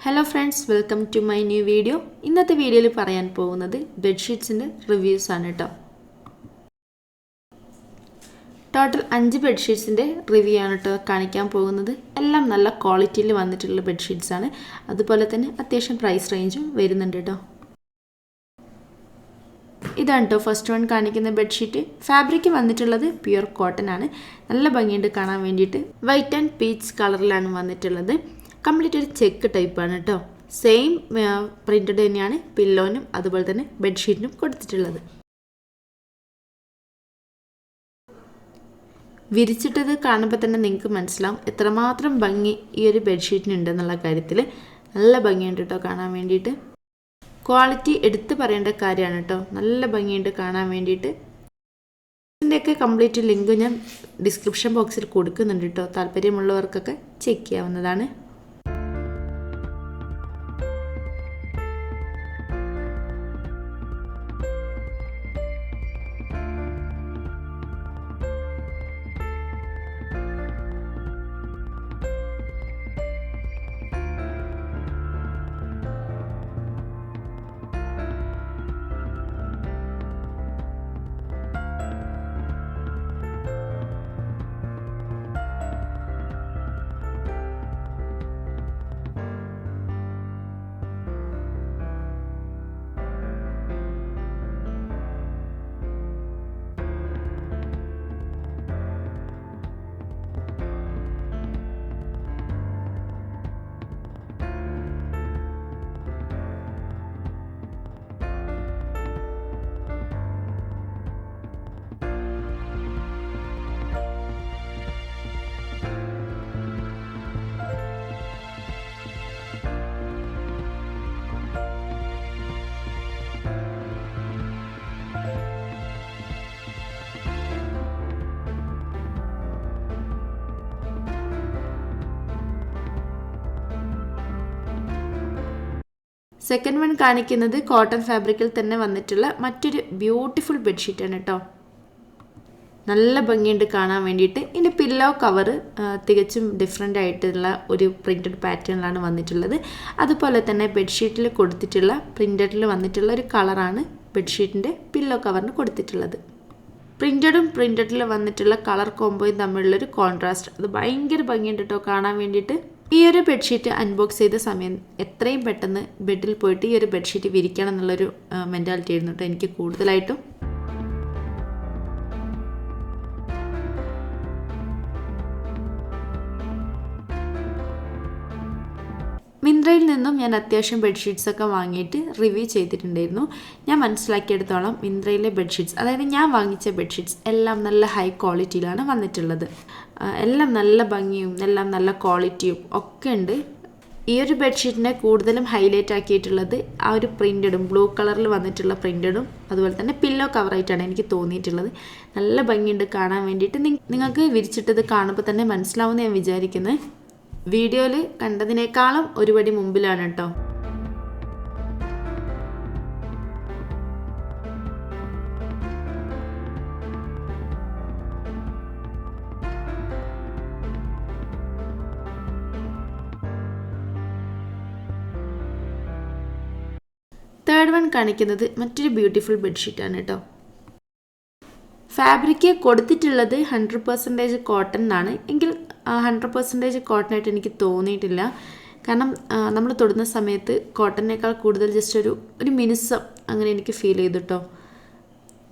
Hello friends, welcome to my new video. ഇന്നത്തെ വീഡിയോയിൽ പറയാൻ പോകുന്നത് ബെഡ്ഷീറ്റ്സിൻ്റെ റിവ്യൂസ് ആണ് കേട്ടോ. ടോട്ടൽ 5 ബെഡ്ഷീറ്റ്സിൻ്റെ റിവ്യൂ ആണ് കേട്ടോ കാണിക്കാൻ പോകുന്നത്. എല്ലാം നല്ല ക്വാളിറ്റിയിൽ വന്നിട്ടുള്ള ബെഡ്ഷീറ്റ്സ് ആണ്. അതുപോലെ തന്നെ അത്യാവശ്യം പ്രൈസ് റേഞ്ചും വരുന്നുണ്ട് കേട്ടോ. ഇതാണ് കേട്ടോ ഫസ്റ്റ് വൺ കാണിക്കുന്ന ബെഡ്ഷീറ്റ്. ഫാബ്രിക് വന്നിട്ടുള്ളത് പ്യുർ കോട്ടൺ ആണ്. നല്ല ഭംഗിയുണ്ട് കാണാൻ വേണ്ടിയിട്ട്. വൈറ്റ് ആൻഡ് പീച്ച് കളറിലാണ് വന്നിട്ടുള്ളത്. കംപ്ലീറ്റ് ഒരു ചെക്ക് ടൈപ്പാണ് കേട്ടോ. സെയിം പ്രിൻറ്റഡ് തന്നെയാണ് പില്ലോനും അതുപോലെ തന്നെ ബെഡ്ഷീറ്റിനും കൊടുത്തിട്ടുള്ളത്. വിരിച്ചിട്ടത് കാണുമ്പോൾ തന്നെ നിങ്ങൾക്ക് മനസ്സിലാവും എത്രമാത്രം ഭംഗി ഈ ഒരു ബെഡ്ഷീറ്റിനുണ്ടെന്നുള്ള കാര്യത്തിൽ. നല്ല ഭംഗിയുണ്ട് കേട്ടോ കാണാൻ വേണ്ടിയിട്ട്. ക്വാളിറ്റി എടുത്ത് പറയേണ്ട കാര്യമാണ് കേട്ടോ. നല്ല ഭംഗിയുണ്ട് കാണാൻ വേണ്ടിയിട്ട്. ഇതിൻ്റെയൊക്കെ കംപ്ലീറ്റ് ലിങ്ക് ഞാൻ ഡിസ്ക്രിപ്ഷൻ ബോക്സിൽ കൊടുക്കുന്നുണ്ട് കേട്ടോ. താല്പര്യമുള്ളവർക്കൊക്കെ ചെക്ക് ചെയ്യാവുന്നതാണ്. സെക്കൻഡ് വൺ കാണിക്കുന്നത് കോട്ടൺ ഫാബ്രിക്കിൽ തന്നെ വന്നിട്ടുള്ള മറ്റൊരു ബ്യൂട്ടിഫുൾ ബെഡ്ഷീറ്റാണ് കേട്ടോ. നല്ല ഭംഗിയുണ്ട് കാണാൻ വേണ്ടിയിട്ട്. ഇതിൻ്റെ പില്ലോ കവർ തികച്ചും ഡിഫറെൻ്റ് ആയിട്ടുള്ള ഒരു പ്രിൻറ്റഡ് പാറ്റേണിലാണ് വന്നിട്ടുള്ളത്. അതുപോലെ തന്നെ ബെഡ്ഷീറ്റിൽ കൊടുത്തിട്ടുള്ള പ്രിൻറ്റഡിൽ വന്നിട്ടുള്ള ഒരു കളറാണ് ബെഡ്ഷീറ്റിൻ്റെ പില്ലോ കവറിന് കൊടുത്തിട്ടുള്ളത്. പ്രിൻറ്റഡും പ്രിൻറ്റഡിൽ വന്നിട്ടുള്ള കളർ കോമ്പോയും തമ്മിലുള്ളൊരു കോൺട്രാസ്റ്റ് അത് ഭയങ്കര ഭംഗിയുണ്ട് കേട്ടോ കാണാൻ വേണ്ടിയിട്ട്. ഈ ഒരു ബെഡ്ഷീറ്റ് അൺബോക്സ് ചെയ്ത സമയം എത്രയും പെട്ടെന്ന് ബെഡിൽ പോയിട്ട് ഈ ഒരു ബെഡ്ഷീറ്റ് വിരിക്കണം എന്നുള്ളൊരു മെൻറ്റാലിറ്റി ആയിരുന്നു കേട്ടോ എനിക്ക് കൂടുതലായിട്ടും. മിന്ത്രയിൽ നിന്നും ഞാൻ അത്യാവശ്യം ബെഡ്ഷീറ്റ്സൊക്കെ വാങ്ങിയിട്ട് റിവ്യൂ ചെയ്തിട്ടുണ്ടായിരുന്നു. ഞാൻ മനസ്സിലാക്കിയെടുത്തോളം മിന്ത്രയിലെ ബെഡ്ഷീറ്റ്സ്, അതായത് ഞാൻ വാങ്ങിച്ച ബെഡ്ഷീറ്റ്സ് എല്ലാം നല്ല ഹൈ ക്വാളിറ്റിയിലാണ് വന്നിട്ടുള്ളത്. എല്ലാം നല്ല ഭംഗിയും എല്ലാം നല്ല ക്വാളിറ്റിയും ഒക്കെ ഉണ്ട്. ഈ ഒരു ബെഡ്ഷീറ്റിനെ കൂടുതലും ഹൈലൈറ്റ് ആക്കിയിട്ടുള്ളത് ആ ഒരു പ്രിൻറ്റഡും ബ്ലൂ കളറിൽ വന്നിട്ടുള്ള പ്രിൻറ്റഡും അതുപോലെ തന്നെ പില്ലോ കവറായിട്ടാണ് എനിക്ക് തോന്നിയിട്ടുള്ളത്. നല്ല ഭംഗിയുണ്ട് കാണാൻ വേണ്ടിയിട്ട്. നിങ്ങൾക്ക് വിരിച്ചിട്ടത് കാണുമ്പോൾ തന്നെ മനസ്സിലാവുമെന്ന് ഞാൻ വിചാരിക്കുന്നത്. വീഡിയോയിൽ കണ്ടതിനേക്കാളും ഒരുപടി മുമ്പിലാണ് കേട്ടോ. തേർഡ് വൺ കാണിക്കുന്നത് മറ്റൊരു ബ്യൂട്ടിഫുൾ ബെഡ്ഷീറ്റാണ് കേട്ടോ. ഫാബ്രിക് കൊടുത്തിട്ടുള്ളത് 100% കോട്ടൺ എന്നാണ്. എങ്കിൽ 100% കോട്ടൺ ആയിട്ട് എനിക്ക് തോന്നിയിട്ടില്ല. കാരണം നമ്മൾ തൊടുന്ന സമയത്ത് കോട്ടണിനേക്കാൾ കൂടുതൽ ജസ്റ്റ് ഒരു മിനുസം അങ്ങനെ എനിക്ക് ഫീൽ ചെയ്തു കേട്ടോ.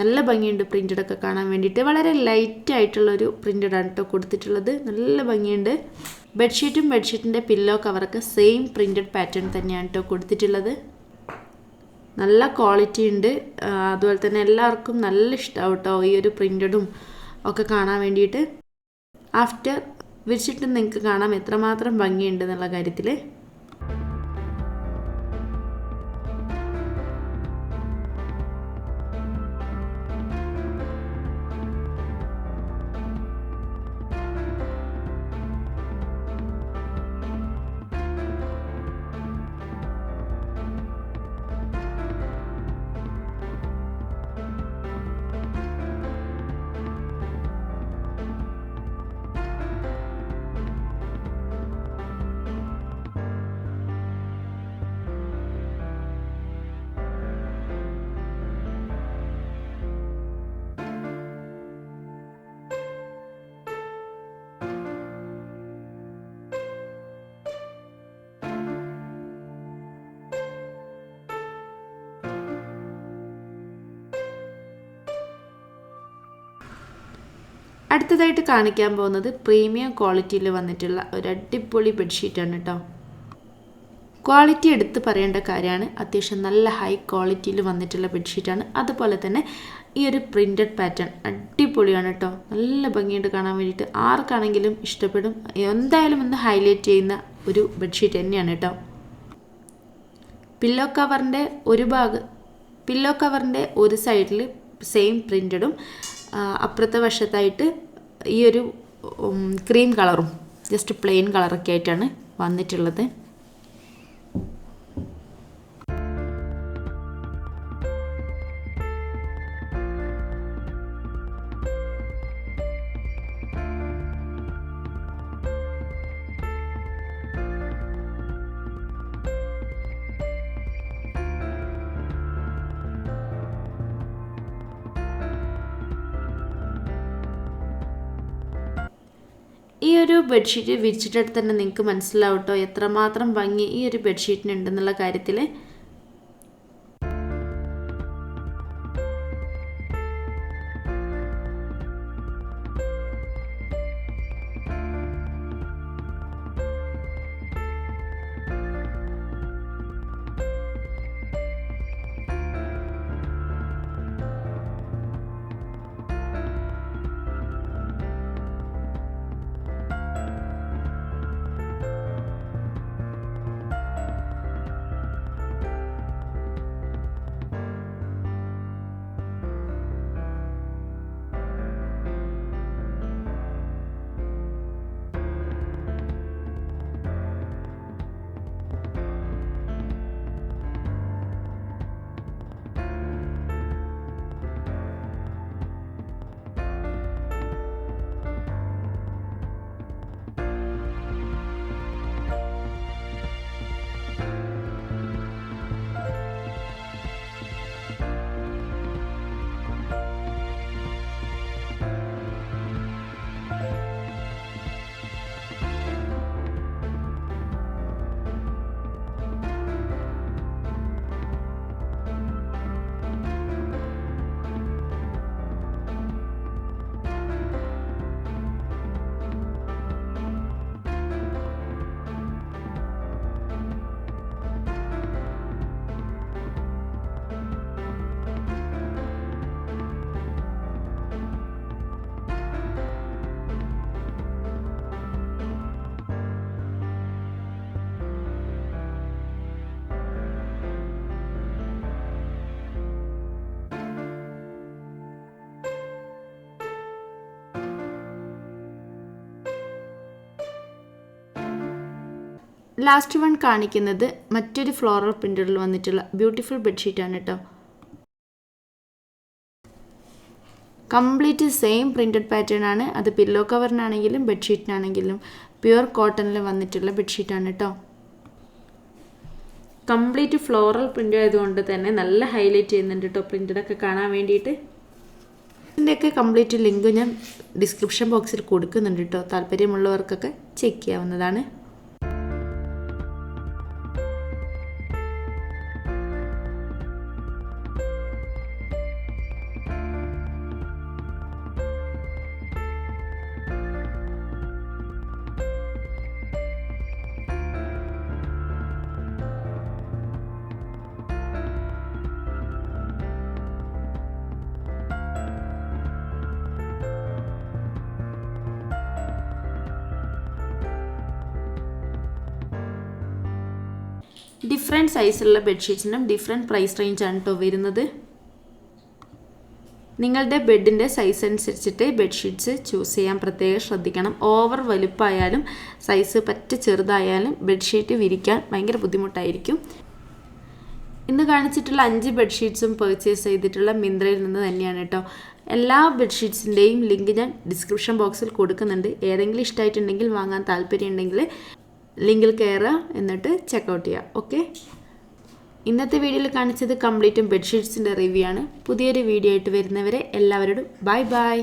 നല്ല ഭംഗിയുണ്ട് പ്രിൻറ്റഡൊക്കെ കാണാൻ വേണ്ടിയിട്ട്. വളരെ ലൈറ്റ് ആയിട്ടുള്ളൊരു പ്രിൻറ്റഡാണ് കേട്ടോ കൊടുത്തിട്ടുള്ളത്. നല്ല ഭംഗിയുണ്ട്. ബെഡ്ഷീറ്റിൻ്റെ പില്ലോ കവറൊക്കെ സെയിം പ്രിൻറ്റഡ് പാറ്റേൺ തന്നെയാണ് കേട്ടോ കൊടുത്തിട്ടുള്ളത്. നല്ല ക്വാളിറ്റി ഉണ്ട്. അതുപോലെ തന്നെ എല്ലാവർക്കും നല്ല ഇഷ്ടമാവും കേട്ടോ ഈ ഒരു പ്രിൻറ്റഡും ഒക്കെ കാണാൻ വേണ്ടിയിട്ട്. ആഫ്റ്റർ വിരിച്ചിട്ട് നിങ്ങൾക്ക് കാണാം എത്രമാത്രം ഭംഗിയുണ്ട് എന്നുള്ള കാര്യത്തിൽ. അടുത്തതായിട്ട് കാണിക്കാൻ പോകുന്നത് പ്രീമിയം ക്വാളിറ്റിയിൽ വന്നിട്ടുള്ള ഒരു അടിപൊളി ബെഡ്ഷീറ്റാണ് കേട്ടോ. ക്വാളിറ്റി എടുത്ത് പറയേണ്ട കാര്യമാണ്. അത്യാവശ്യം നല്ല ഹൈ ക്വാളിറ്റിയിൽ വന്നിട്ടുള്ള ബെഡ്ഷീറ്റാണ്. അതുപോലെ തന്നെ ഈ ഒരു പ്രിൻറ്റഡ് പാറ്റേൺ അടിപൊളിയാണ് കേട്ടോ. നല്ല ഭംഗിയുണ്ട് കാണാൻ വേണ്ടിയിട്ട്. ആർക്കാണെങ്കിലും ഇഷ്ടപ്പെടും. എന്തായാലും ഒന്ന് ഹൈലൈറ്റ് ചെയ്യുന്ന ഒരു ബെഡ്ഷീറ്റ് തന്നെയാണ് കേട്ടോ. പില്ലോ കവറിൻ്റെ ഒരു സൈഡിൽ സെയിം പ്രിൻറ്റഡും അപ്പുറത്തെ വശത്തായിട്ട് ഈ ഒരു ക്രീം കളറും ജസ്റ്റ് പ്ലെയിൻ കളറൊക്കെ ആയിട്ടാണ് വന്നിട്ടുള്ളത്. ഈ ഒരു ബെഡ്ഷീറ്റ് വിരിച്ചിട്ട് തന്നെ നിങ്ങൾക്ക് മനസ്സിലാവും കേട്ടോ എത്രമാത്രം ഭംഗി ഈ ഒരു ബെഡ്ഷീറ്റിനുണ്ടെന്നുള്ള കാര്യത്തിൽ. ലാസ്റ്റ് വൺ കാണിക്കുന്നത് മറ്റൊരു ഫ്ലോറൽ പ്രിൻറ്റഡിൽ വന്നിട്ടുള്ള ബ്യൂട്ടിഫുൾ ബെഡ്ഷീറ്റാണ് കേട്ടോ. കംപ്ലീറ്റ് സെയിം പ്രിൻറ്റഡ് പാറ്റേൺ ആണ്. അത് പില്ലോ കവറിനാണെങ്കിലും ബെഡ്ഷീറ്റിനാണെങ്കിലും പ്യുവർ കോട്ടണിൽ വന്നിട്ടുള്ള ബെഡ്ഷീറ്റാണ് കേട്ടോ. കംപ്ലീറ്റ് ഫ്ലോറൽ പ്രിൻ്റ് ആയതുകൊണ്ട് തന്നെ നല്ല ഹൈലൈറ്റ് ചെയ്യുന്നുണ്ട് കേട്ടോ പ്രിൻറ്റഡൊക്കെ കാണാൻ വേണ്ടിയിട്ട്. ഇതിൻ്റെയൊക്കെ കംപ്ലീറ്റ് ലിങ്ക് ഞാൻ ഡിസ്ക്രിപ്ഷൻ ബോക്സിൽ കൊടുക്കുന്നുണ്ട് കേട്ടോ. താല്പര്യമുള്ളവർക്കൊക്കെ ചെക്ക് ചെയ്യാവുന്നതാണ്. ഡിഫറെൻറ്റ് സൈസിലുള്ള ബെഡ്ഷീറ്റ്സിനും ഡിഫറെൻറ്റ് പ്രൈസ് റേഞ്ചാണ് കേട്ടോ വരുന്നത്. നിങ്ങളുടെ ബെഡിൻ്റെ സൈസ് അനുസരിച്ചിട്ട് ബെഡ്ഷീറ്റ്സ് ചൂസ് ചെയ്യാൻ പ്രത്യേകം ശ്രദ്ധിക്കണം. ഓവർ വലുപ്പമായാലും സൈസ് പറ്റ ചെറുതായാലും ബെഡ്ഷീറ്റ് വിരിക്കാൻ ഭയങ്കര ബുദ്ധിമുട്ടായിരിക്കും. ഇന്ന് കാണിച്ചിട്ടുള്ള 5 ബെഡ്ഷീറ്റ്സും പർച്ചേസ് ചെയ്തിട്ടുള്ള മിന്ത്രയിൽ നിന്ന് തന്നെയാണ് കേട്ടോ. എല്ലാ ബെഡ്ഷീറ്റ്സിൻ്റെയും ലിങ്ക് ഞാൻ ഡിസ്ക്രിപ്ഷൻ ബോക്സിൽ കൊടുക്കുന്നുണ്ട്. ഏതെങ്കിലും ഇഷ്ടമായിട്ടുണ്ടെങ്കിൽ വാങ്ങാൻ താല്പര്യമുണ്ടെങ്കിൽ ലിങ്കിൽ കയറുക, എന്നിട്ട് ചെക്കൗട്ട് ചെയ്യുക. ഓക്കെ, ഇന്നത്തെ വീഡിയോയിൽ കാണിച്ചത് കംപ്ലീറ്റും ബെഡ്ഷീറ്റ്സിൻ്റെ റിവ്യൂ ആണ്. പുതിയൊരു വീഡിയോ ആയിട്ട് വരുന്നവരെ എല്ലാവരോടും ബൈ ബൈ.